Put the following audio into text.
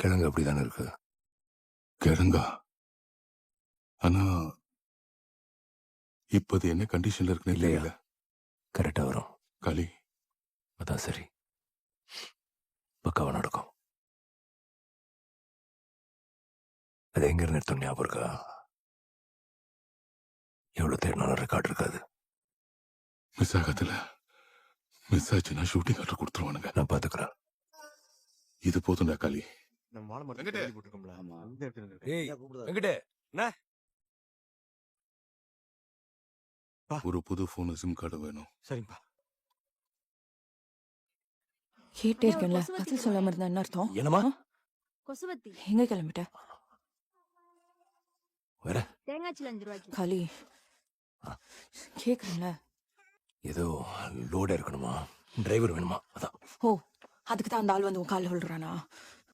கிழங்கு அப்படிதானே இருக்கு. கிழங்கா? ஆனா இப்ப அது என்ன கண்டிஷன்ல இருக்குன்னு இல்லையா? தெரியல. கரெக்டா வரும். காளி, அதான் சரி. பக்காவா நடக்கும். அது எங்க இருந்து எடுத்தோம் ஞாபகம் இருக்கா? எவ்வளவு தேடினாலும் ரெக்கார்ட் இருக்காது. மிஸ் ஆகாதுல. மிஸ் ஆச்சுன்னா ஷூட்டிங் ஆர்டர் கொடுத்துருவானுங்க. நான் பாத்துக்கிறேன். இது போதும்டா காளி. நம்ம வாழை மரத்தை வெங்கடே. தள்ளி போட்டிருக்கோம்ல. ஆமா. அந்த இடத்துல இருக்கு. ஏய் இந்தா கூப்பிடுதா. வெங்கடே, ஒரு புது போன் சிம் கார்டு வேணும். சரிங்கப்பா. கேட்டே இருக்கேன்ல, பதில் சொல்லாம இருந்தா என்ன அர்த்தம்? என்னம்மா? கொசுவத்தி எங்க கிளம்பிட்ட? வேற தேங்காய்ச்சில் 5 ரூபாய்க்கு. காளி, கேக்குறேன்ல. ஏதோ லோடா இருக்கணுமா? டிரைவர் வேணுமா? அதான். ஓ, அதுக்கு தான் அந்த ஆள் வந்து உன் காலில் விழுறானா?